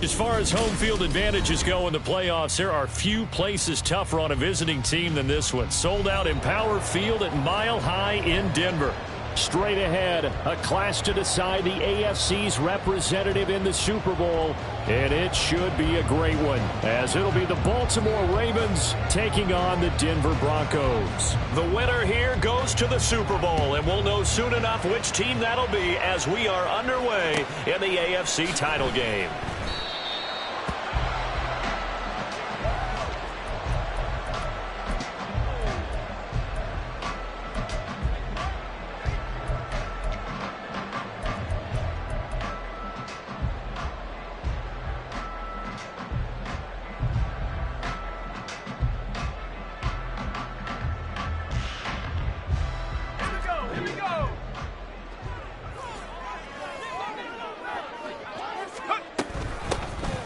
As far as home field advantages go in the playoffs, there are few places tougher on a visiting team than this one. Sold out Empower Field at Mile High in Denver. Straight ahead, a clash to decide the AFC's representative in the Super Bowl. And it should be a great one, as it'll be the Baltimore Ravens taking on the Denver Broncos. The winner here goes to the Super Bowl, and we'll know soon enough which team that'll be as we are underway in the AFC title game.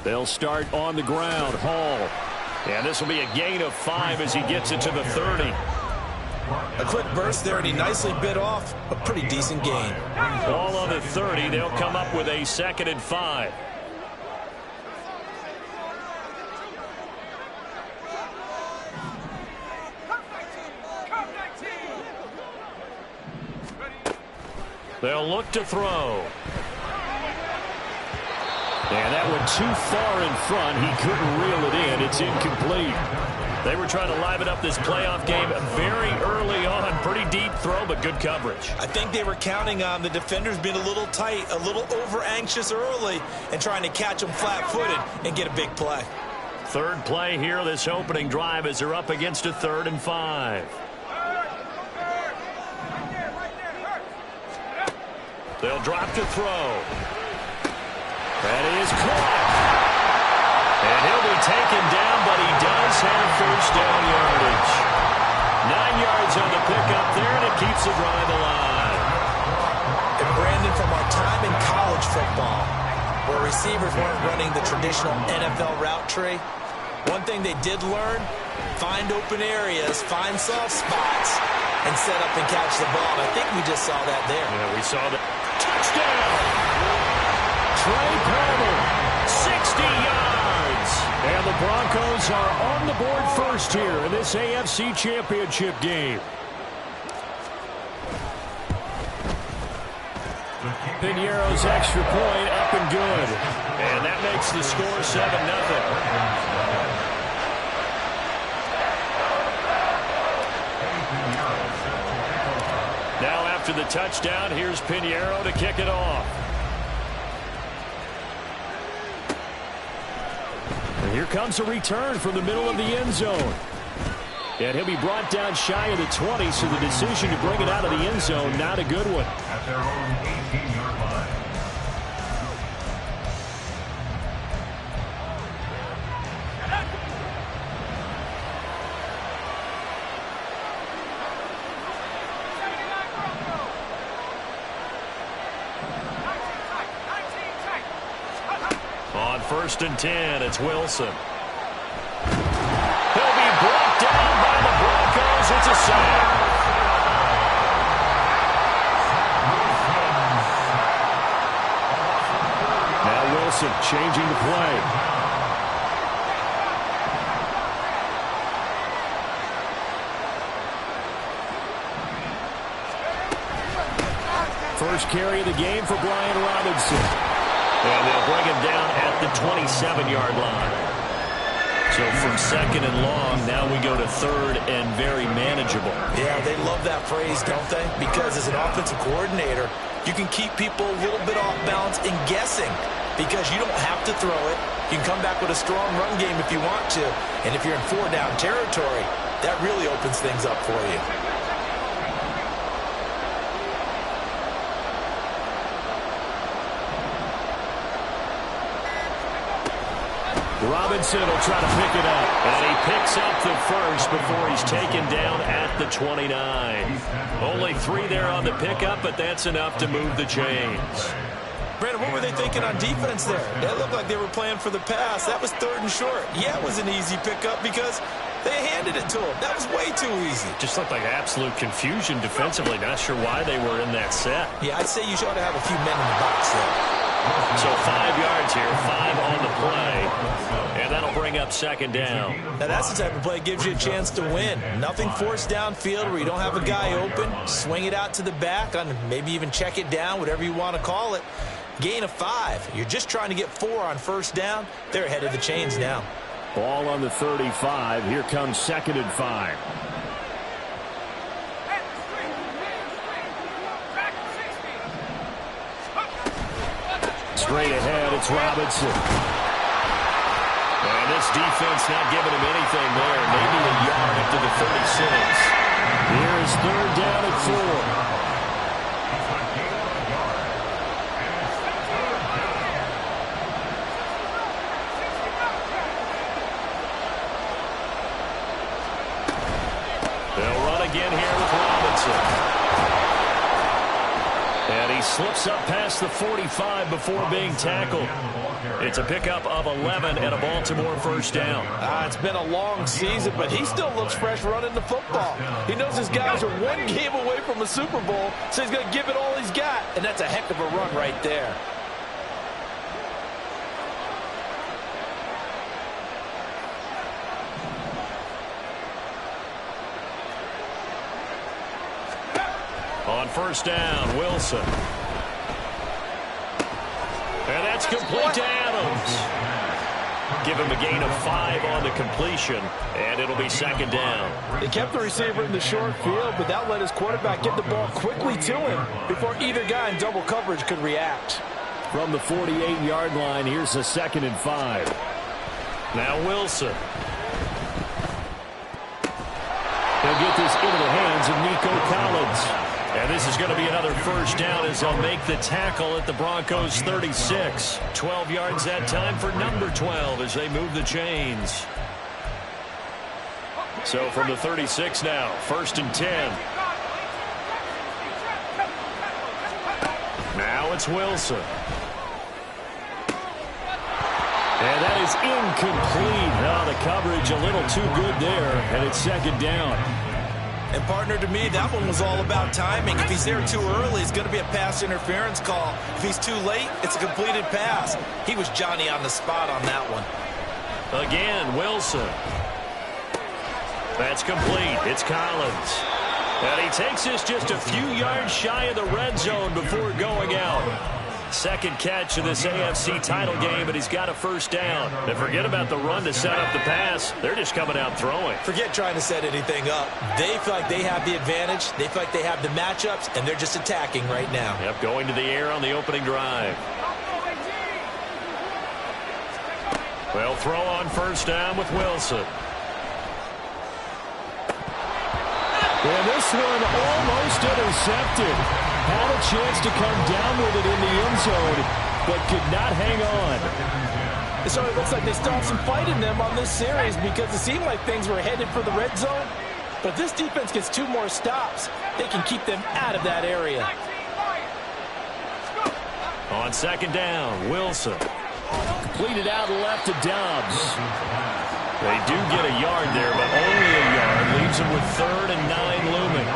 They'll start on the ground. Hall. And this will be a gain of 5 as he gets it to the 30. A quick burst there, and he nicely bit off a pretty decent gain. Ball on the 30. They'll come up with a 2nd and 5. They'll look to throw. And that went too far in front. He couldn't reel it in. It's incomplete. They were trying to liven up this playoff game very early on. Pretty deep throw, but good coverage. I think they were counting on the defenders being a little tight, a little over-anxious early, and trying to catch them flat-footed and get a big play. Third play here, this opening drive, as they're up against a 3rd and 5. They'll drop to throw. That is caught. And he'll be taken down, but he does have first down yardage. 9 yards on the pickup there, and it keeps the drive alive. And Brandon, from our time in college football, where receivers weren't running the traditional NFL route tree, one thing they did learn, find open areas, find soft spots, and set up and catch the ball. And I think we just saw that there. Yeah, we saw that. Touchdown! Trey Palmer, 60 yards. And the Broncos are on the board first here in this AFC Championship game. Piñeiro's extra point up and good. And that makes the score 7-0. Now after the touchdown, here's Piñeiro to kick it off. And here comes a return from the middle of the end zone. And he'll be brought down shy of the 20, so the decision to bring it out of the end zone, not a good one. At their own 18-yard line. On 1st and 10, it's Wilson. He'll be brought down by the Broncos. It's a sack. Now Wilson changing the play. First carry of the game for Brian Robinson. And they'll bring him down at the 27-yard line. So from 2nd and long, now we go to 3rd and very manageable. Yeah, they love that phrase, don't they? Because as an offensive coordinator, you can keep people a little bit off balance and guessing because you don't have to throw it. You can come back with a strong run game if you want to. And if you're in 4-down territory, that really opens things up for you. Robinson will try to pick it up. And he picks up the first before he's taken down at the 29. Only 3 there on the pickup, but that's enough to move the chains. Brandon, what were they thinking on defense there? They looked like they were playing for the pass. That was 3rd and short. Yeah, it was an easy pickup because they handed it to him. That was way too easy. Just looked like absolute confusion defensively. Not sure why they were in that set. Yeah, I'd say you should have a few men in the box there. So 5 yards here, 5 on the play. up second down. Now that's the type of play that gives you a chance to win. Nothing forced downfield where you don't have a guy open. Swing it out to the back, on maybe even check it down, whatever you want to call it. Gain of 5. You're just trying to get 4 on first down. They're ahead of the chains now. Ball on the 35. Here comes 2nd and 5. Straight ahead, it's Robinson. And this defense not giving him anything there. Maybe a yard up to the 36. Here's 3rd down and 4. They'll run again here with Robinson. And he slips up past the 45 before being tackled. It's a pickup of 11 and a Baltimore first down. It's been a long season, but he still looks fresh running the football. He knows his guys are 1 game away from a Super Bowl, so he's going to give it all he's got. And that's a heck of a run right there. On first down, Wilson. And that's complete to Adams. Give him a gain of 5 on the completion, and it'll be 2nd down. They kept the receiver in the short field, but that let his quarterback get the ball quickly to him before either guy in double coverage could react. From the 48-yard line, here's a 2nd and 5. Now Wilson. He'll get this into the hands of Nico Collins. And this is going to be another first down as they'll make the tackle at the Broncos 36. 12 yards that time for number 12 as they move the chains. So from the 36 now, 1st and 10. Now it's Wilson. And that is incomplete. Oh, the coverage a little too good there, and it's 2nd down. And, partner, to me, that one was all about timing. If he's there too early, it's going to be a pass interference call. If he's too late, it's a completed pass. He was Johnny on the spot on that one. Again, Wilson. That's complete. It's Collins. And he takes this just a few yards shy of the red zone before going out. 2nd catch of this AFC title game, and he's got a first down. And forget about the run to set up the pass. They're just coming out throwing. Forget trying to set anything up. They feel like they have the advantage. They feel like they have the matchups, and they're just attacking right now. Yep, going to the air on the opening drive. They'll throw on first down with Wilson. And this one almost intercepted. Had a chance to come down with it in the end zone, but could not hang on. So it looks like they still have some fight in them on this series because it seemed like things were headed for the red zone. But if this defense gets 2 more stops, they can keep them out of that area. On 2nd down, Wilson. Completed out left to Dobbs. They do get a yard there, but only a yard. Leaves them with 3rd and 9 looming.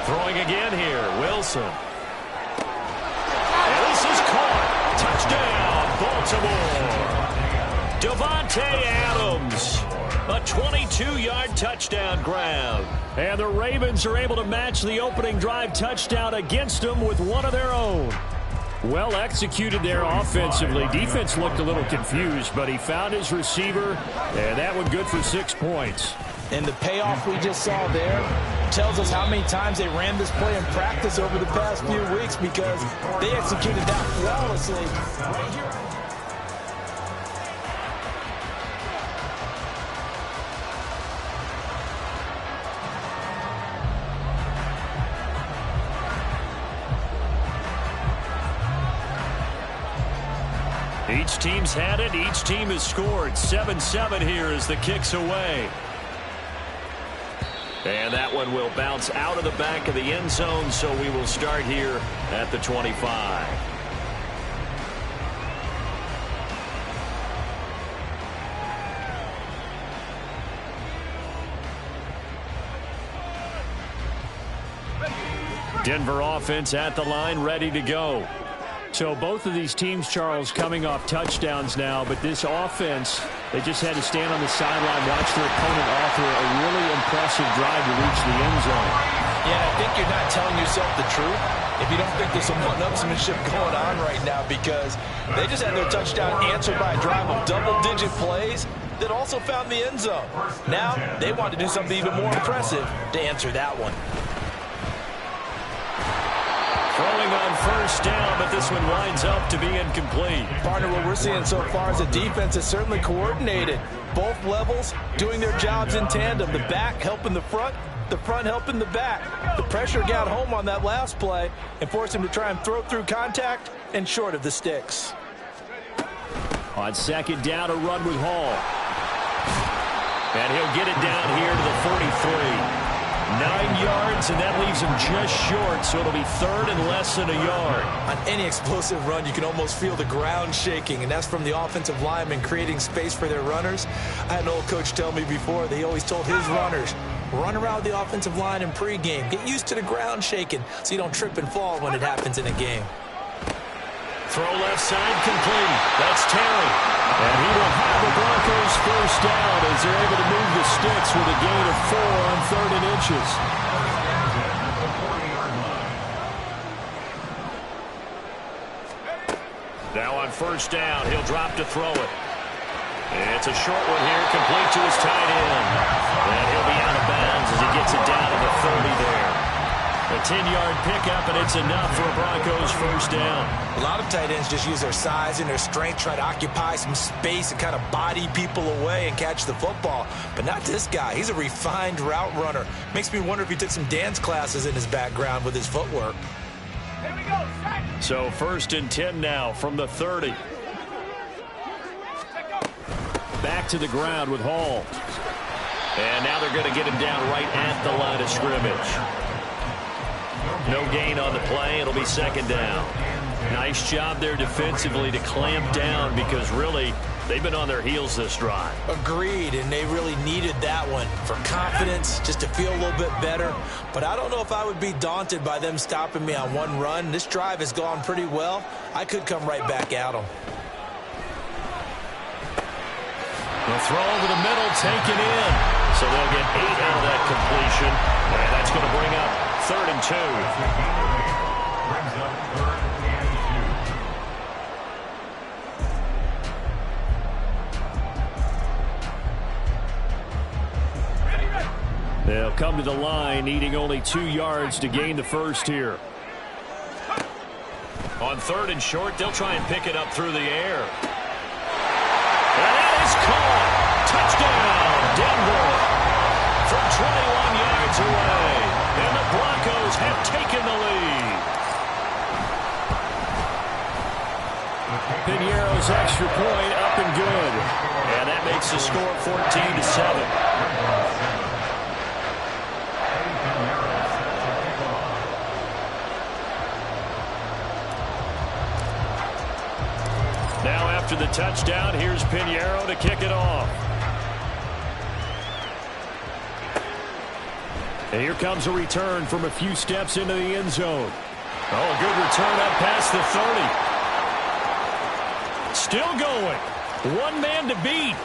Throwing again here, Wilson. And this is caught. Touchdown, Baltimore. Davante Adams. A 22-yard touchdown grab. And the Ravens are able to match the opening drive touchdown against them with one of their own. Well executed there offensively. Defense looked a little confused, but he found his receiver, and that one good for 6 points. And the payoff we just saw there tells us how many times they ran this play in practice over the past few weeks because they executed that flawlessly right here. Each team's had it. Each team has scored. 7-7 here as the kick's away. And that one will bounce out of the back of the end zone, so we will start here at the 25. Denver offense at the line, ready to go. So both of these teams, Charles, coming off touchdowns now, but this offense, they just had to stand on the sideline, watch their opponent offer a really impressive drive to reach the end zone. Yeah, I think you're not telling yourself the truth if you don't think there's some one-upsmanship going on right now, because they just had their touchdown answered by a drive of double-digit plays that also found the end zone. Now they want to do something even more impressive to answer that one. Throwing on first down, but this one winds up to be incomplete. Partner, what we're seeing so far is the defense is certainly coordinated. Both levels doing their jobs in tandem. The back helping the front helping the back. The pressure got home on that last play and forced him to try and throw through contact and short of the sticks. On second down, a run with Hall. And he'll get it down here to the 43. 9 yards, and that leaves him just short, so it'll be third and less than a yard. On any explosive run, you can almost feel the ground shaking, and that's from the offensive linemen creating space for their runners. I had an old coach tell me before, they always told his runners, run around the offensive line in pregame. Get used to the ground shaking so you don't trip and fall when it happens in a game. Throw left side complete. That's Terry. And he will have the Broncos first down as they're able to move the sticks with a gain of 4 on 3rd and inches. Now on first down, he'll drop to throw it. It's a short one here, complete to his tight end. And he'll be out of bounds as he gets it down to the 30 there. A 10-yard pickup, and it's enough for a Broncos first down. A lot of tight ends just use their size and their strength, try to occupy some space and kind of body people away and catch the football. But not this guy. He's a refined route runner. Makes me wonder if he took some dance classes in his background with his footwork. Here we go. So first and 10 now from the 30. Back to the ground with Hall. And now they're going to get him down right at the line of scrimmage. No gain on the play. It'll be second down. Nice job there defensively to clamp down because really they've been on their heels this drive. Agreed, and they really needed that one for confidence, just to feel a little bit better. But I don't know if I would be daunted by them stopping me on one run. This drive has gone pretty well. I could come right back at them. The throw over the middle, taken in. So they'll get 8 out of that completion. And that's going to bring up 3rd and 2. Brings up 3rd and 2. They'll come to the line, needing only 2 yards to gain the first here. On 3rd and short, they'll try and pick it up through the air. And that is caught. Touchdown, Denver. From 21 yards away. And the Broncos have taken the lead. Piñeiro's extra point up and good. And that makes the score 14-7. Now after the touchdown, here's Piñeiro to kick it off. And here comes a return from a few steps into the end zone. Oh, a good return up past the 30. Still going. One man to beat.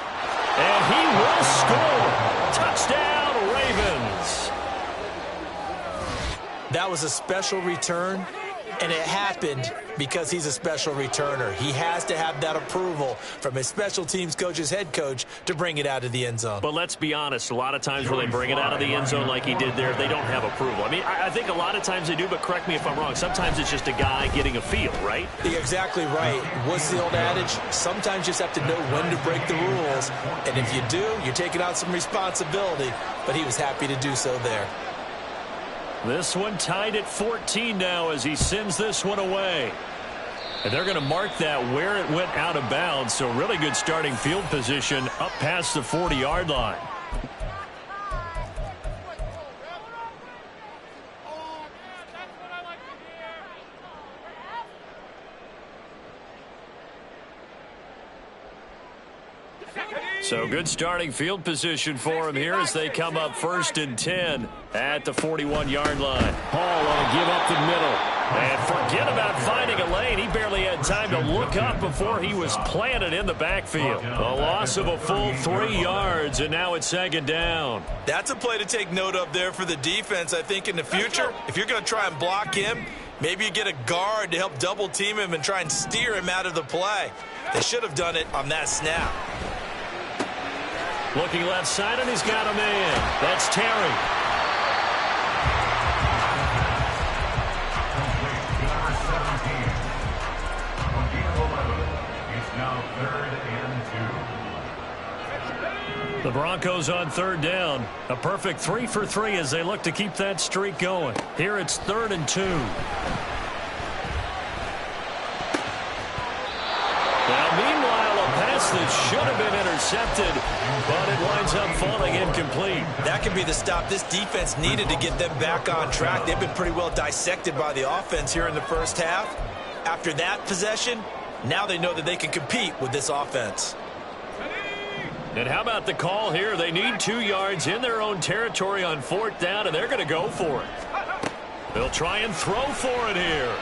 And he will score. Touchdown, Ravens. That was a special return, and it happened because he's a special returner. He has to have that approval from his special teams coach's head coach to bring it out of the end zone. But let's be honest, a lot of times when they bring it out of the end zone like he did there, they don't have approval. I mean, I think a lot of times they do, but correct me if I'm wrong. Sometimes it's just a guy getting a feel, right? You're exactly right. What's the old adage? Sometimes you just have to know when to break the rules. And if you do, you're taking out some responsibility. But he was happy to do so there. This one tied at 14 now as he sends this one away. And they're going to mark that where it went out of bounds. So really good starting field position up past the 40-yard line. So good starting field position for him here as they come up 1st and 10 at the 41-yard line. Hall on a give up the middle. And forget about finding a lane. He barely had time to look up before he was planted in the backfield. A loss of a full 3 yards, and now it's 2nd down. That's a play to take note of there for the defense, I think, in the future. If you're going to try and block him, maybe you get a guard to help double team him and try and steer him out of the play. They should have done it on that snap. Looking left side, and he's got a man. That's Terry. The Broncos on 3rd down. A perfect 3 for 3 as they look to keep that streak going. Here it's 3rd and 2. Now, meanwhile, a pass that should have been intercepted, but it winds up falling incomplete. That could be the stop this defense needed to get them back on track. They've been pretty well dissected by the offense here in the first half. After that possession, now they know that they can compete with this offense. And how about the call here? They need 2 yards in their own territory on 4th down, and they're going to go for it. They'll try and throw for it here.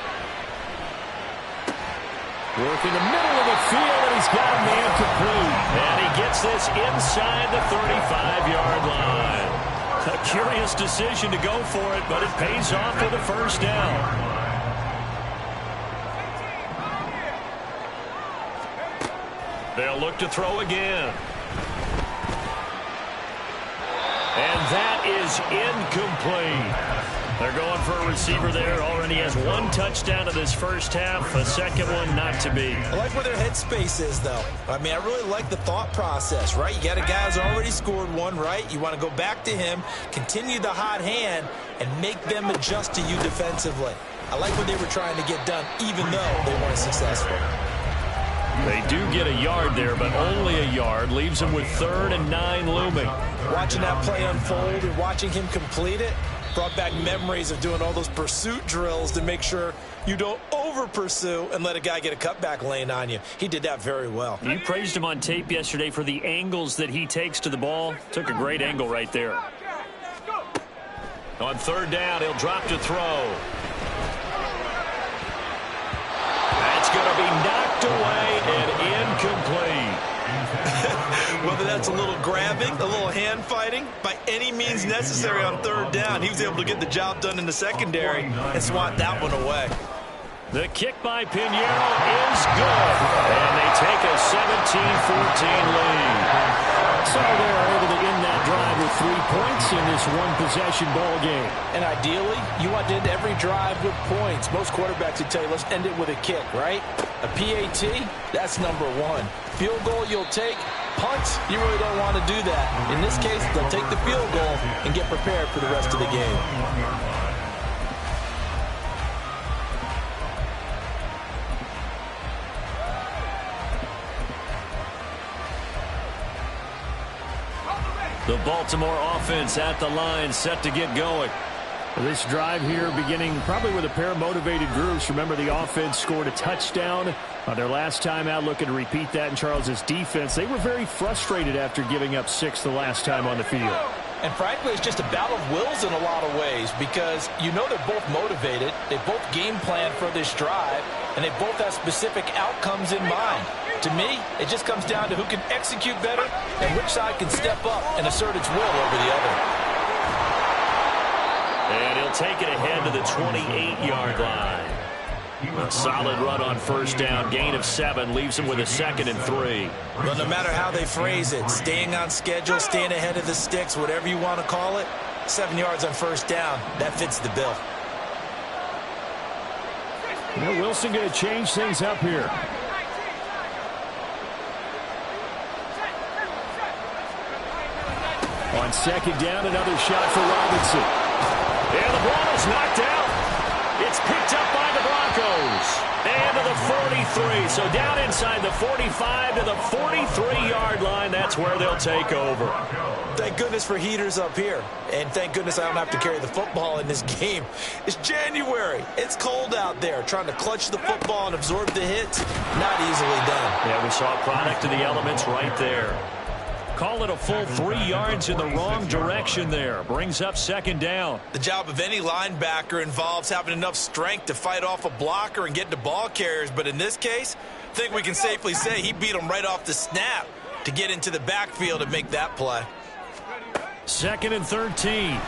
Working the middle of the field, and he's got a man complete. And he gets this inside the 35-yard line. A curious decision to go for it, but it pays off for the 1st down. They'll look to throw again. And that is incomplete. They're going for a receiver there. Already has 1 touchdown in this first half. A second one not to be. I like where their headspace is, though. I mean, I really like the thought process, right? You got a guy who's already scored 1, right? You want to go back to him, continue the hot hand, and make them adjust to you defensively. I like what they were trying to get done, even though they weren't successful. They do get a yard there, but only a yard. Leaves them with 3rd and 9 looming. Watching that play unfold and watching him complete it brought back memories of doing all those pursuit drills to make sure you don't over-pursue and let a guy get a cutback lane on you. He did that very well. You praised him on tape yesterday for the angles that he takes to the ball. Took a great angle right there. On 3rd down, he'll drop to throw. That's going to be knocked away and incomplete. Whether that's a little grabbing, a little hand fighting, by any means necessary on 3rd down, he was able to get the job done in the secondary and swat that one away. The kick by Pinheiro is good, and they take a 17-14 lead. So they're able to end that drive with 3 points in this one-possession ball game. And ideally, you want to end every drive with points. Most quarterbacks would tell you, let's end it with a kick, right? A PAT, that's number 1. Field goal you'll take. Punts, you really don't want to do that. In this case, they'll take the field goal and get prepared for the rest of the game. The Baltimore offense at the line, set to get going. This drive here beginning probably with a pair of motivated groups. Remember, the offense scored a touchdown on their last time out. Looking to repeat that in Charles' defense. They were very frustrated after giving up 6 the last time on the field. And frankly, it's just a battle of wills in a lot of ways because you know they're both motivated. They both game plan for this drive, and they both have specific outcomes in mind. To me, it just comes down to who can execute better and which side can step up and assert its will over the other. And he'll take it ahead to the 28-yard line. A solid run on 1st down. Gain of 7 leaves him with a 2nd and 3. Well, no matter how they phrase it, staying on schedule, staying ahead of the sticks, whatever you want to call it, 7 yards on 1st down, that fits the bill. Well, Wilson going to change things up here. On 2nd down, another shot for Robinson. And the ball is knocked out. It's picked up by the Broncos. And to the 43. So down inside the 45 to the 43-yard line. That's where they'll take over. Thank goodness for heaters up here. And thank goodness I don't have to carry the football in this game. It's January. It's cold out there. Trying to clutch the football and absorb the hits, not easily done. Yeah, we saw a product of the elements right there. call it a full 3 yards in the wrong direction there. Brings up second down. The job of any linebacker involves having enough strength to fight off a blocker and get to ball carriers. But in this case, I think we can safely say he beat him right off the snap to get into the backfield and make that play. 2nd and 13.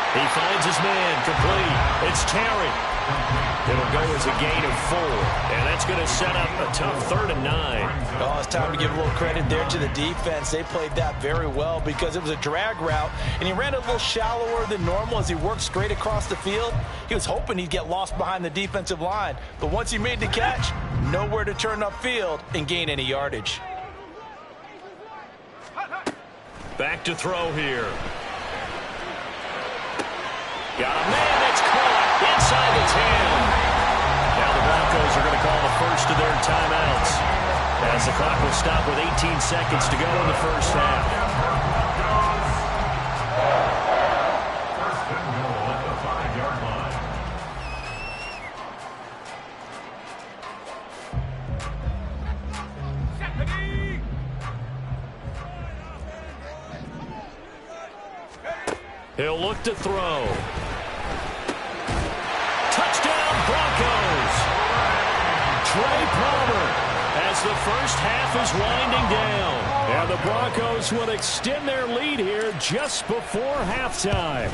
He finds his man complete. It's Terry. It'll go as a gain of 4, and that's going to set up a tough 3rd and 9. Oh, it's time to give a little credit there to the defense. They played that very well because it was a drag route, and he ran a little shallower than normal as he worked straight across the field. He was hoping he'd get lost behind the defensive line, but once he made the catch, nowhere to turn upfield and gain any yardage. Back to throw here. Got a man that's caught inside the 10. Now the Broncos are going to call the first of their timeouts as the clock will stop with 18 seconds to go in the first half. First and goal at the 5-yard line. He'll look to throw. Touchdown, Broncos! Trey Palmer as the first half is winding down. And the Broncos will extend their lead here just before halftime.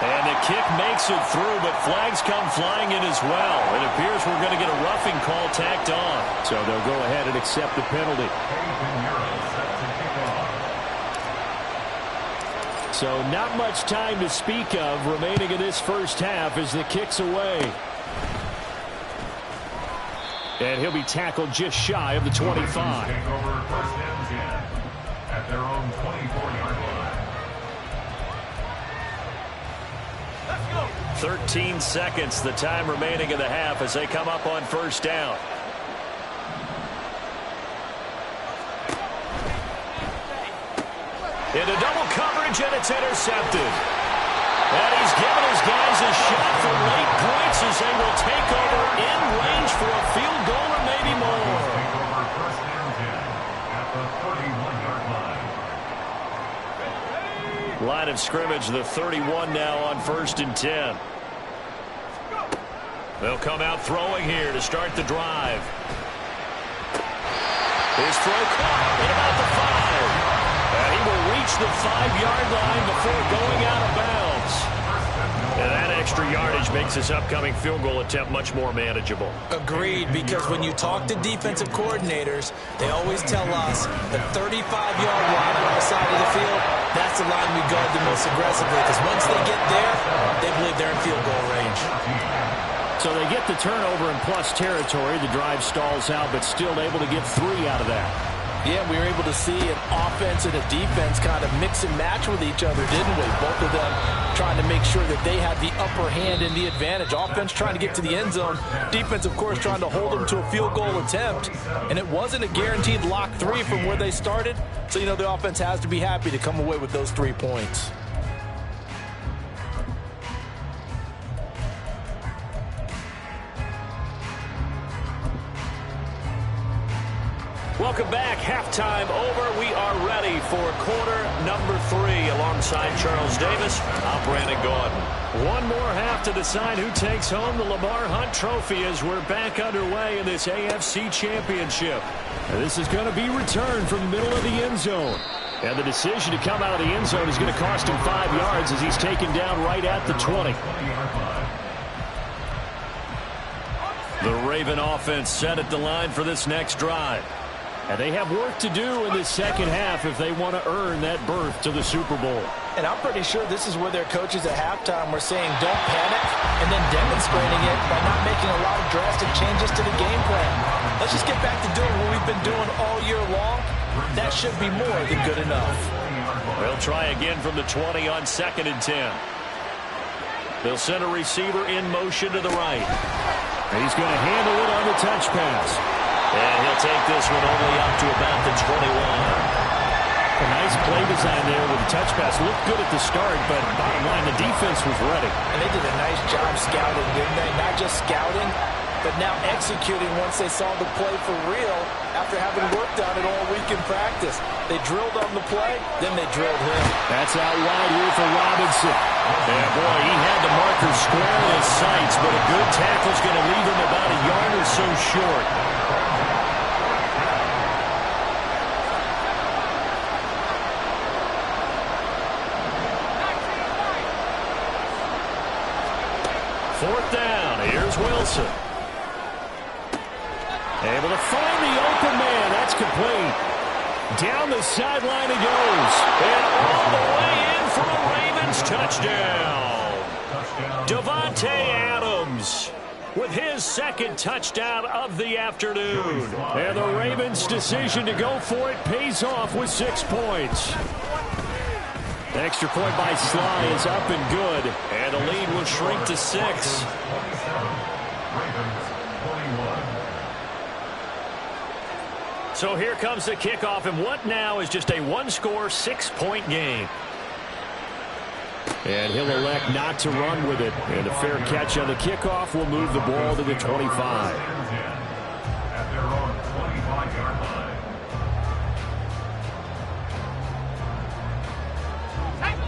And the kick makes it through, but flags come flying in as well. It appears we're going to get a roughing call tacked on. So they'll go ahead and accept the penalty. So not much time to speak of remaining in this first half as the kick's away. And he'll be tackled just shy of the 25. Take over first and 10 at their own 24-yard line. Let's go. 13 seconds, the time remaining in the half as they come up on first down. Into double coverage, and it's intercepted. And he's given his guys a shot for late points as they will take over in range for a field goal or maybe more. Take over first and 10 at the 31-yard line. Line of scrimmage, the 31 now on 1st and 10. They'll come out throwing here to start the drive. His throw caught at about the 5. And he will reach the 5-yard line before going out of bounds. And that extra yardage makes this upcoming field goal attempt much more manageable. Agreed, because when you talk to defensive coordinators, they always tell us the 35-yard line on our side of the field, that's the line we guard the most aggressively, because once they get there, they believe they're in field goal range. So they get the turnover in plus territory. The drive stalls out, but still able to get 3 out of that. Yeah, we were able to see an offense and a defense kind of mix and match with each other, didn't we? Both of them trying to make sure that they had the upper hand and the advantage. Offense trying to get to the end zone. Defense, of course, trying to hold them to a field goal attempt. And it wasn't a guaranteed lock 3 from where they started. So, you know, the offense has to be happy to come away with those 3 points. Welcome back. Halftime over. We are ready for quarter number 3. Alongside Charles Davis, I'm Brandon Gordon. One more half to decide who takes home the Lamar Hunt Trophy as we're back underway in this AFC Championship. And this is going to be returned from the middle of the end zone. And the decision to come out of the end zone is going to cost him 5 yards as he's taken down right at the 20. The Raven offense set at the line for this next drive. And they have work to do in this second half if they want to earn that berth to the Super Bowl. And I'm pretty sure this is where their coaches at halftime were saying don't panic and then demonstrating it by not making a lot of drastic changes to the game plan. Let's just get back to doing what we've been doing all year long. That should be more than good enough. They'll try again from the 20 on 2nd and 10. They'll send a receiver in motion to the right. And he's going to handle it on the touch pass. And he'll take this one only up to about the 21. A nice play design there with the touch pass. Looked good at the start, but bottom line, the defense was ready. And they did a nice job scouting, didn't they? Not just scouting, but now executing once they saw the play for real after having worked on it all week in practice. They drilled on the play, then they drilled him. That's out wide here for Robinson. And boy, he had the marker square in his sights, but a good tackle's going to leave him about a yard or so short. Fourth down. Here's Wilson. Able to find the open man. That's complete. Down the sideline he goes. And all the way in for a Ravens touchdown. Davante Adams with his second touchdown of the afternoon. And the Ravens' decision to go for it pays off with 6 points. The extra point by Sly is up and good. And the lead will shrink to 6. So here comes the kickoff, and what now is just a one-score, 6-point game. And he'll elect not to run with it. And a fair catch on the kickoff will move the ball to the 25. At their own 25-yard line.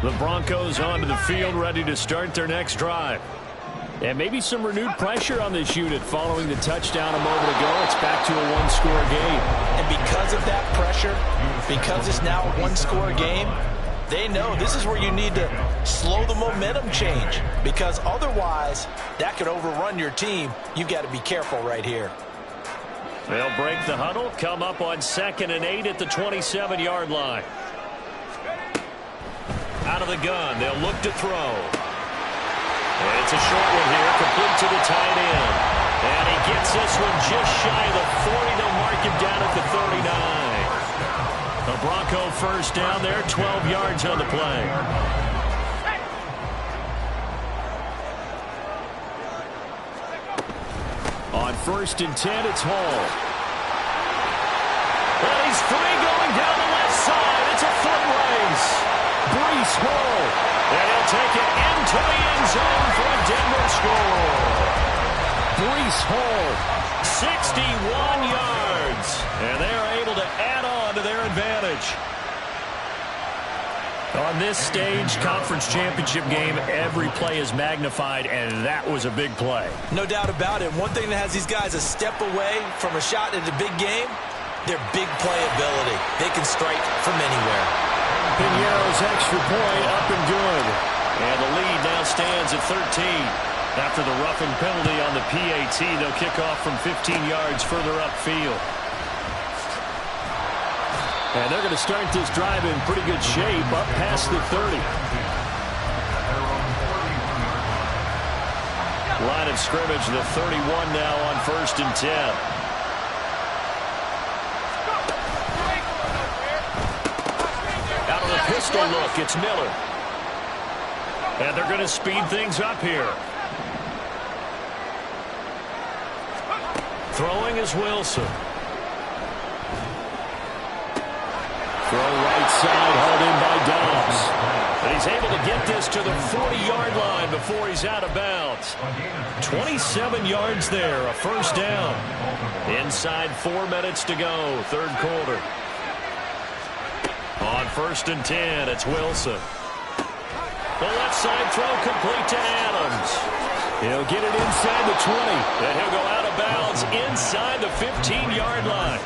The Broncos onto the field, ready to start their next drive. And maybe some renewed pressure on this unit following the touchdown a moment ago. It's back to a one-score game. And because of that pressure, because it's now a one-score game, they know this is where you need to slow the momentum change, because otherwise that could overrun your team. You've got to be careful right here. They'll break the huddle, come up on 2nd and 8 at the 27-yard line. Out of the gun, they'll look to throw. And it's a short one here, complete to the tight end. And he gets this one just shy of the 40. They'll mark him down at the 39. A Bronco first down there, 12 yards on the play. On 1st and 10, it's Hall. And he's free going down the left side. It's a foot race. Breece Hall. And he'll take it into the end zone for a Denver score. Breece Hall, 61 yards. And they're able to add on to their advantage. On this stage, conference championship game, every play is magnified, and that was a big play. No doubt about it. One thing that has these guys a step away from a shot at a big game, their big play ability. They can strike from anywhere. Piñeiro's extra point up and good. And the lead now stands at 13. After the roughing penalty on the PAT, they'll kick off from 15 yards further upfield. And they're going to start this drive in pretty good shape up past the 30. Line of scrimmage, the 31 now on 1st and 10. Pistol look, it's Miller. And they're going to speed things up here. Throwing is Wilson. Throw right side, hauled in by Dobbs. And he's able to get this to the 40-yard line before he's out of bounds. 27 yards there, a first down. Inside 4 minutes to go, 3rd quarter. On 1st and 10, it's Wilson. The left side throw complete to Adams. He'll get it inside the 20. And he'll go out of bounds inside the 15-yard line.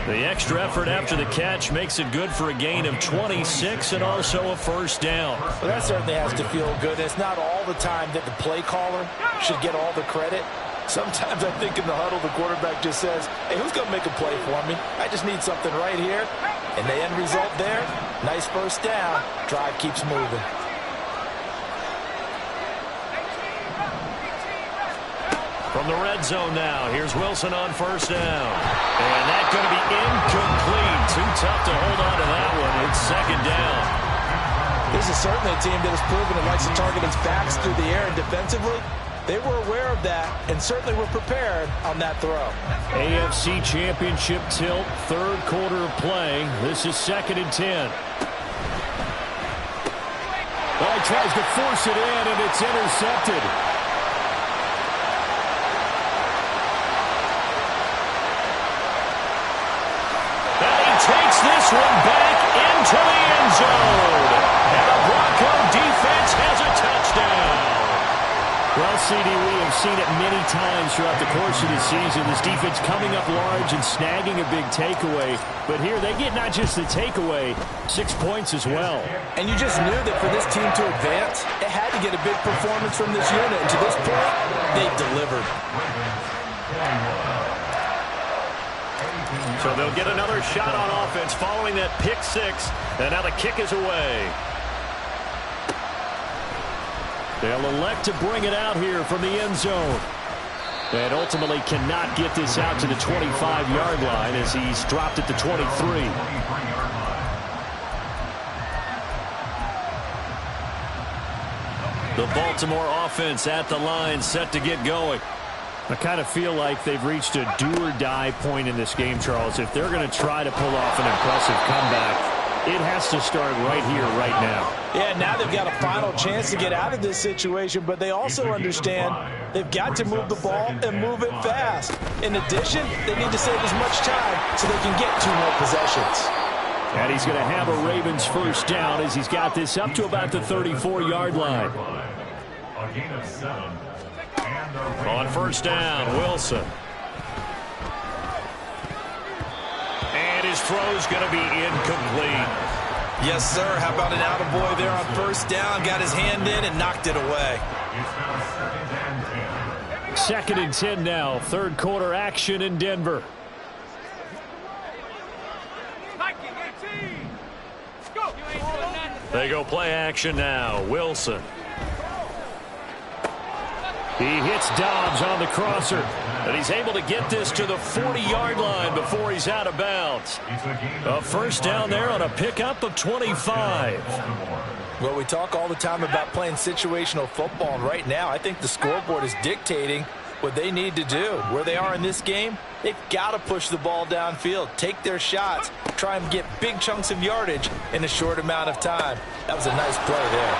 The extra effort after the catch makes it good for a gain of 26 and also a first down. Well, that certainly has to feel good. It's not all the time that the play caller should get all the credit. Sometimes I think in the huddle, the quarterback just says, hey, who's going to make a play for me? I just need something right here. And the end result there, nice first down. Drive keeps moving. From the red zone now, here's Wilson on 1st down. And that's going to be incomplete. Too tough to hold on to that one. It's 2nd down. This is certainly a team that has proven it likes to target its backs through the air, and defensively, they were aware of that and certainly were prepared on that throw. AFC Championship tilt, 3rd quarter of play. This is 2nd and 10. Well, he tries to force it in, and it's intercepted. seen it many times throughout the course of the season. This defense coming up large and snagging a big takeaway. But here they get not just the takeaway, 6 points as well. And you just knew that for this team to advance, it had to get a big performance from this unit. And to this point, they've delivered. So they'll get another shot on offense following that pick six. And now the kick is away. They'll elect to bring it out here from the end zone. And ultimately cannot get this out to the 25-yard line as he's dropped at the 23. The Baltimore offense at the line, set to get going. I kind of feel like they've reached a do-or-die point in this game, Charles. If they're going to try to pull off an impressive comeback, it has to start right here, right now. Yeah, now they've got a final chance to get out of this situation, but they also understand they've got to move the ball and move it fast. In addition, they need to save as much time so they can get 2 more possessions. And he's going to have a Ravens first down as he's got this up to about the 34-yard line. A gain of 7. On first down, Wilson. And his throw's going to be incomplete. Yes, sir. How about an attaboy there on first down? Got his hand in and knocked it away. It's now 2nd and 10. Second and 10 now. Third quarter action in Denver. They go play action now. Wilson. He hits Dobbs on the crosser, and he's able to get this to the 40-yard line before he's out of bounds. A first down there on a pickup of 25. Well, we talk all the time about playing situational football, and right now I think the scoreboard is dictating what they need to do. Where they are in this game, they've got to push the ball downfield, take their shots, try and get big chunks of yardage in a short amount of time. That was a nice play there.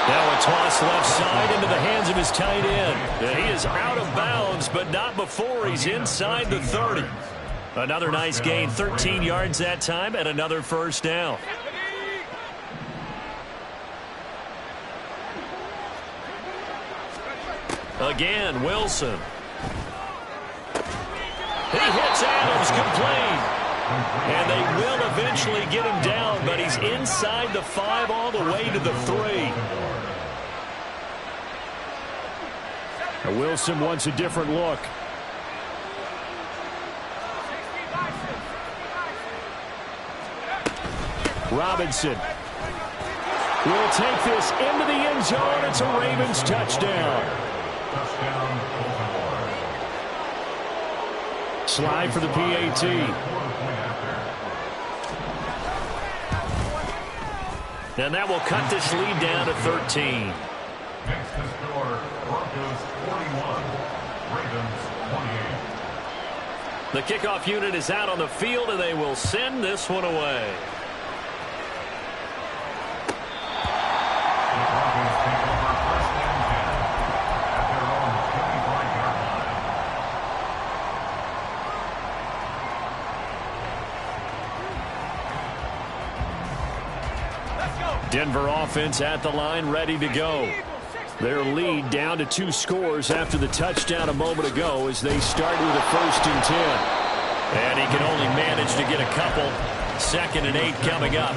Now a toss left side into the hands of his tight end. And he is out of bounds, but not before he's inside the 30. Another nice gain, 13 yards that time, and another first down. Again, Wilson. He hits Adams complete. And they will eventually get him down, but he's inside the 5 all the way to the 3. Wilson wants a different look. Robinson will take this into the end zone. It's a Ravens touchdown. Slide for the PAT. And that will cut this lead down to 13. Next to score, Broncos 41, Ravens 28. The kickoff unit is out on the field, and they will send this one away. The Broncos take over 1st and 10 at their own 25-yard line. Denver offense at the line, ready to go. Their lead down to 2 scores after the touchdown a moment ago as they start with a 1st and 10. And he can only manage to get a couple. 2nd and 8 coming up.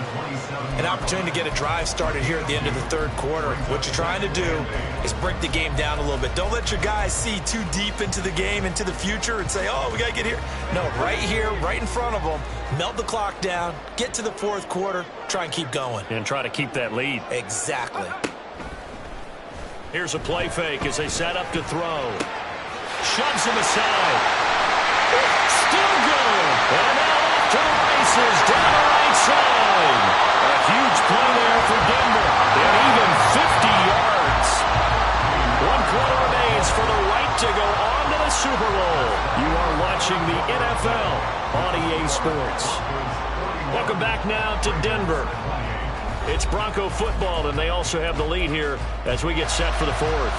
An opportunity to get a drive started here at the end of the 3rd quarter. What you're trying to do is break the game down a little bit. Don't let your guys see too deep into the game, into the future, and say, oh, we got to get here. No, right here, right in front of them, melt the clock down, get to the 4th quarter, try and keep going. And try to keep that lead. Exactly. Here's a play fake as they set up to throw. Shoves him aside. Still good. And now off to the races down the right side. A huge play there for Denver. And even 50 yards. 1 quarter remains for the right to go on to the Super Bowl. You are watching the NFL on EA Sports. Welcome back now to Denver. It's Bronco football, and they also have the lead here as we get set for the 4th.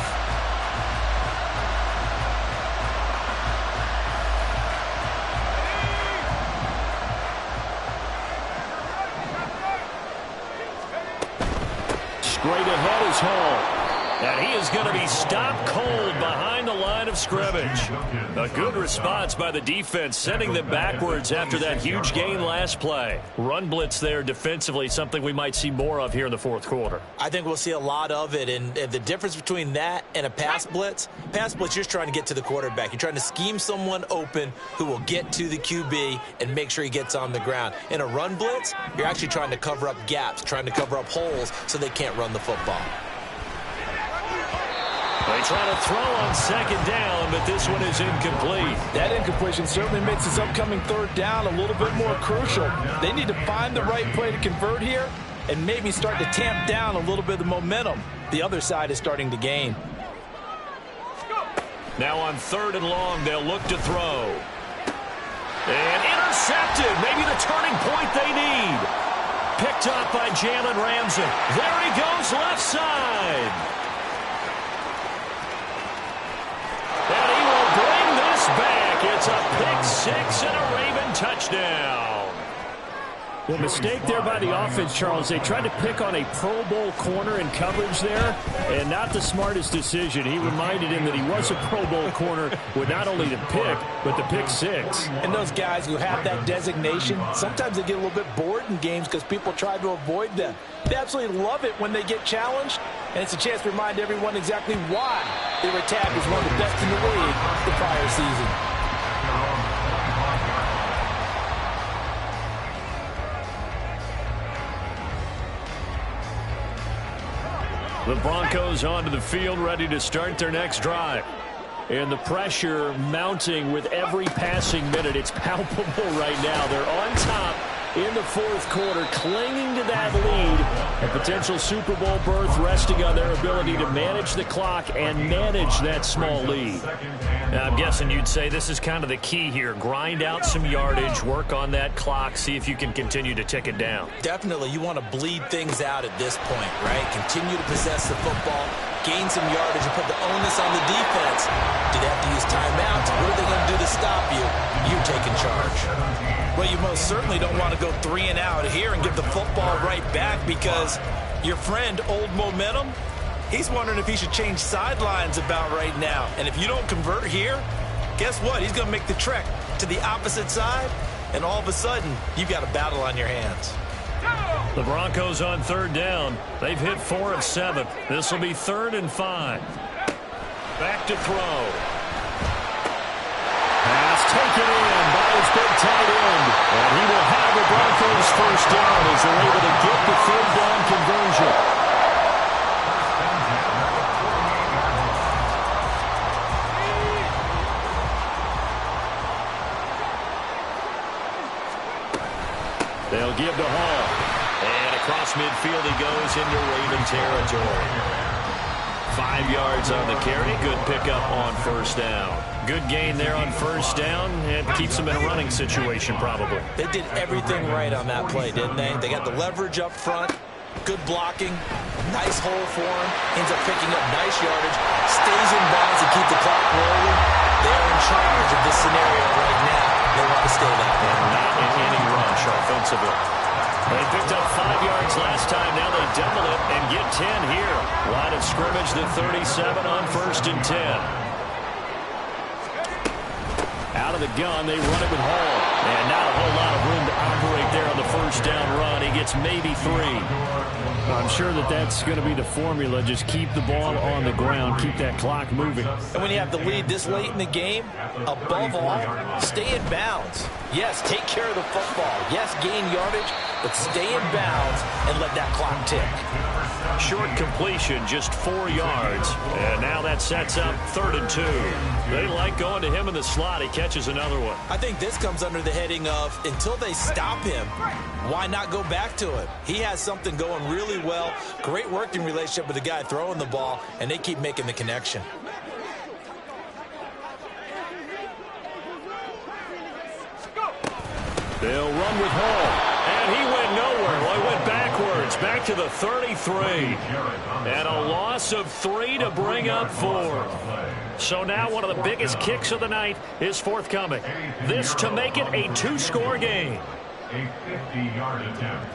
Straight ahead is Hall. And he is going to be stopped cold behind the line of scrimmage. A good response by the defense, sending them backwards after that huge gain last play. Run blitz there defensively, something we might see more of here in the fourth quarter. I think we'll see a lot of it, and the difference between that and a pass blitz, you're just trying to get to the quarterback. You're trying to scheme someone open who will get to the QB and make sure he gets on the ground. In a run blitz, you're actually trying to cover up gaps, trying to cover up holes so they can't run the football. They try to throw on second down, but this one is incomplete. That incompletion certainly makes this upcoming third down a little bit more crucial. They need to find the right play to convert here and maybe start to tamp down a little bit of the momentum the other side is starting to gain. Now on third and long, they'll look to throw. And intercepted. Maybe the turning point they need. Picked up by Jalen Ramsey. There he goes, left side. And he will bring this back. It's a pick six and a Raven touchdown. Well, mistake there by the offense, Charles. They tried to pick on a Pro Bowl corner in coverage there, and not the smartest decision. He reminded him that he was a Pro Bowl corner with not only the pick, but the pick six. And those guys who have that designation, sometimes they get a little bit bored in games because people try to avoid them. They absolutely love it when they get challenged, and it's a chance to remind everyone exactly why they were tagged as one of the best in the league the prior season. The Broncos onto the field, ready to start their next drive. And the pressure mounting with every passing minute. It's palpable right now. They're on top in the fourth quarter, clinging to that lead. A potential Super Bowl berth resting on their ability to manage the clock and manage that small lead. Now, I'm guessing you'd say this is kind of the key here. Grind out some yardage, work on that clock, see if you can continue to tick it down. Definitely, you want to bleed things out at this point, right? Continue to possess the football, gain some yardage, and put the onus on the defense. Do they have to use timeouts? What are they going to do to stop you? You're taking charge. Well, you most certainly don't want to go 3 and out here and give the football right back because your friend, Old Momentum, he's wondering if he should change sidelines about right now. And if you don't convert here, guess what? He's going to make the trek to the opposite side, and all of a sudden, you've got a battle on your hands. The Broncos on third down. They've hit 4 of 7. This will be 3rd and 5. Back to throw. Pass taken in by his big tight end. And he will have the Broncos first down as they're able to get the third down conversion. They'll give to Hall. And across midfield he goes into Raven territory. 5 yards on the carry. Good pickup on first down. Good gain there on first down. And keeps them in a running situation probably. They did everything right on that play, didn't they? They got the leverage up front. Good blocking. Nice hole for him. Ends up picking up nice yardage. Stays in bounds and keep the clock rolling. They're in charge of this scenario right now. They want to stay that way. Not in any rush offensively. They picked up 5 yards last time. Now they double it and get 10 here. Line of scrimmage, the 37 on 1st and 10. Out of the gun, they run it with Hall. And not a whole lot of room to operate there on the first down run. He gets maybe 3. I'm sure that that's going to be the formula. Just keep the ball on the ground. Keep that clock moving. And when you have the lead this late in the game, above all, stay in bounds. Yes, take care of the football. Yes, gain yardage, but stay in bounds and let that clock tick. Short completion, just 4 yards. And now that sets up 3rd and 2. They like going to him in the slot. He catches another one. I think this comes under the heading of until they stop him, why not go back to it? He has something going really well. Great working relationship with the guy throwing the ball, and they keep making the connection. They'll run with Hall. And he went nowhere. Well, he went backwards. Back to the 33. And a loss of 3 to bring up 4. So now one of the biggest kicks of the night is forthcoming. This to make it a 2-score game. A 50-yard attempt.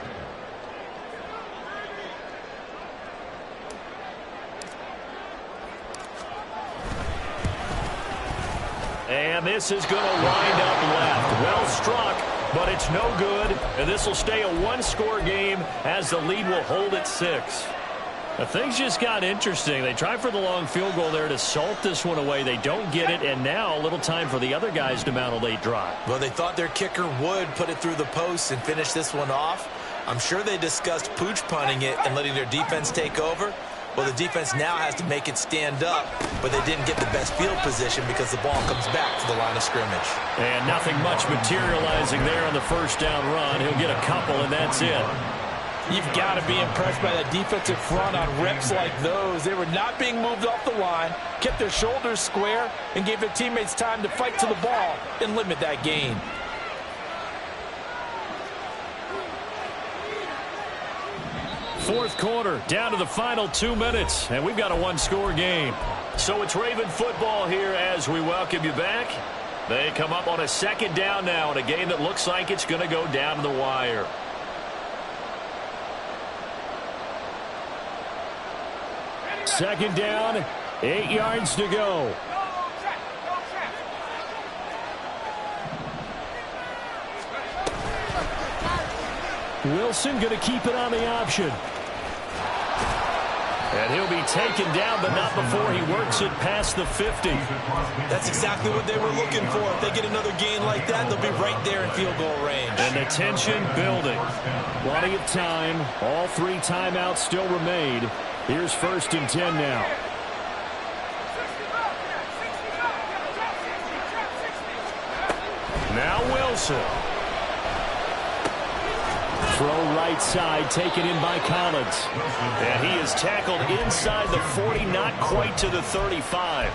And this is going to wind up left. Well struck, but it's no good. And this will stay a one-score game as the lead will hold at 6. Now, things just got interesting. They tried for the long field goal there to salt this one away. They don't get it, and now a little time for the other guys to mount a late drive. Well, they thought their kicker would put it through the post and finish this one off. I'm sure they discussed pooch punting it and letting their defense take over. Well, the defense now has to make it stand up, but they didn't get the best field position because the ball comes back to the line of scrimmage. And nothing much materializing there on the first down run. He'll get a couple, and that's it. You've got to be impressed by that defensive front on reps like those. They were not being moved off the line, kept their shoulders square, and gave their teammates time to fight to the ball and limit that gain. Fourth quarter, down to the final 2 minutes, and we've got a one-score game. So it's Raven football here as we welcome you back. They come up on a second down now in a game that looks like it's going to go down to the wire. Second down, 8 yards to go. Wilson going to keep it on the option. And he'll be taken down, but not before he works it past the 50. That's exactly what they were looking for. If they get another gain like that, they'll be right there in field goal range. And the tension building. Plenty of time. All 3 timeouts still remain. Here's 1st and 10 now. Now Wilson. Throw right side, taken in by Collins. And he is tackled inside the 40, not quite to the 35.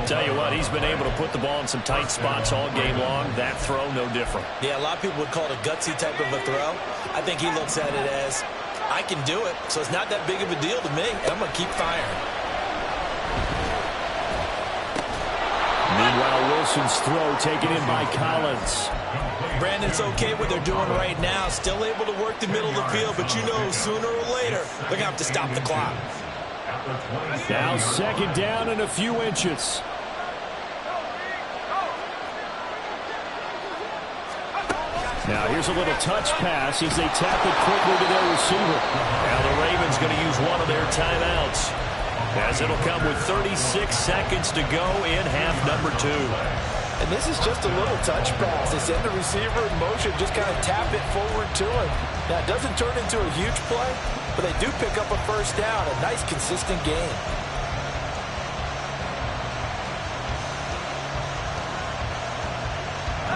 Tell you what, he's been able to put the ball in some tight spots all game long. That throw, no different. Yeah, a lot of people would call it a gutsy type of a throw. I think he looks at it as, I can do it, so it's not that big of a deal to me, and I'm going to keep firing. Meanwhile, Wilson's throw taken in by Collins. Brandon's okay what they're doing right now. Still able to work the middle of the field, but you know sooner or later they're going to have to stop the clock. Now second down and a few inches. Now here's a little touch pass as they tap it quickly to their receiver. Now the Ravens going to use one of their timeouts, as it'll come with 36 seconds to go in half number 2. And this is just a little touch pass. They send the receiver in motion, just kind of tap it forward to him. Now, it doesn't turn into a huge play, but they do pick up a first down. A nice, consistent gain.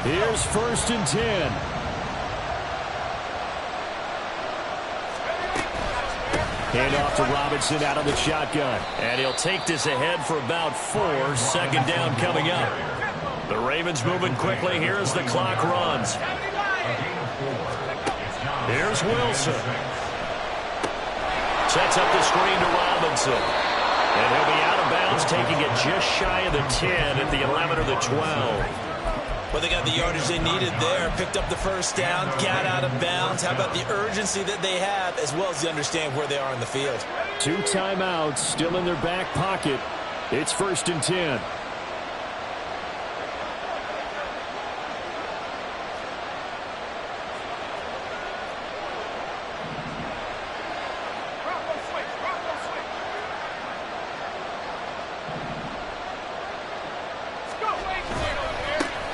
Here's 1st and 10. Hand off to Robinson out of the shotgun. And he'll take this ahead for about 4. Second down coming up. The Ravens moving quickly here as the clock runs. Here's Wilson. Sets up the screen to Robinson. And he'll be out of bounds, taking it just shy of the 10 at the 11 or the 12. Well, they got the yardage they needed there. Picked up the first down, got out of bounds. How about the urgency that they have, as well as they understand where they are in the field? 2 timeouts still in their back pocket. It's 1st and 10.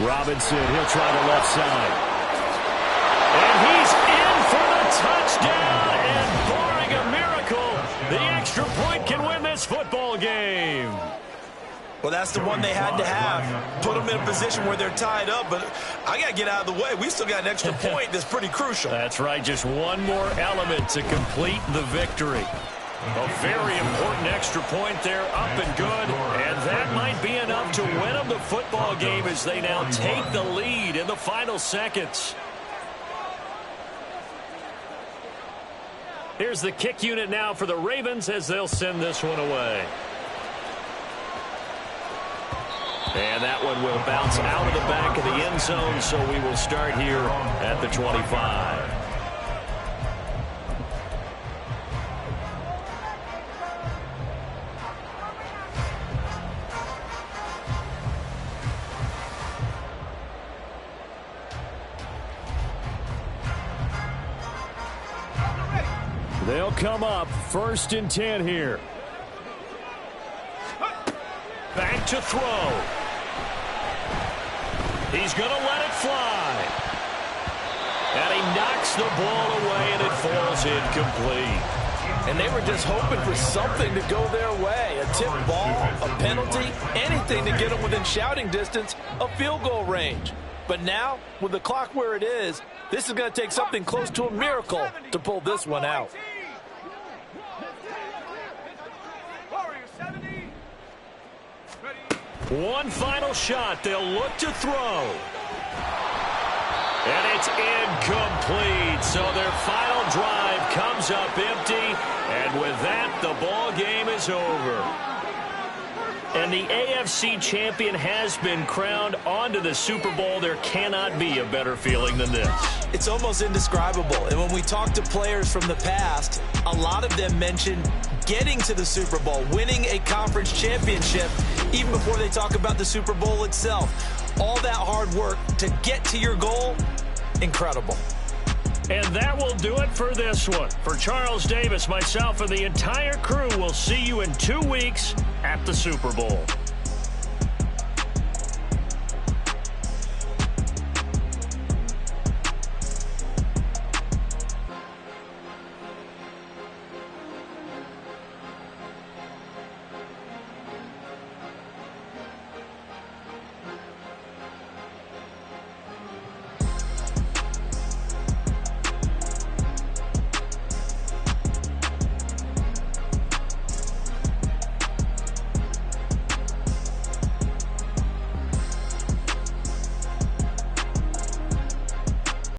Robinson, he'll try the left side. And he's in for the touchdown. And barring a miracle, the extra point can win this football game. Well, that's the one they had to have. Put them in a position where they're tied up, but I got to get out of the way. We still got an extra point that's pretty crucial. That's right, just one more element to complete the victory. A very important extra point there, up and good, and that might be enough to win them the football game as they now take the lead in the final seconds. Here's the kick unit now for the Ravens as they'll send this one away. And that one will bounce out of the back of the end zone, so we will start here at the 25. They'll come up 1st and 10 here. Back to throw. He's going to let it fly. And he knocks the ball away, and it falls incomplete. And they were just hoping for something to go their way. A tip ball, a penalty, anything to get them within shouting distance of field goal range. But now, with the clock where it is, this is going to take something close to a miracle to pull this one out. One final shot. They'll look to throw. And it's incomplete. So their final drive comes up empty. And with that, the ball game is over. And the AFC champion has been crowned. Onto the Super Bowl. There cannot be a better feeling than this. It's almost indescribable. And when we talk to players from the past, a lot of them mention getting to the Super Bowl, winning a conference championship, even before they talk about the Super Bowl itself. All that hard work to get to your goal, incredible. And that will do it for this one. For Charles Davis, myself, and the entire crew, we'll see you in 2 weeks at the Super Bowl.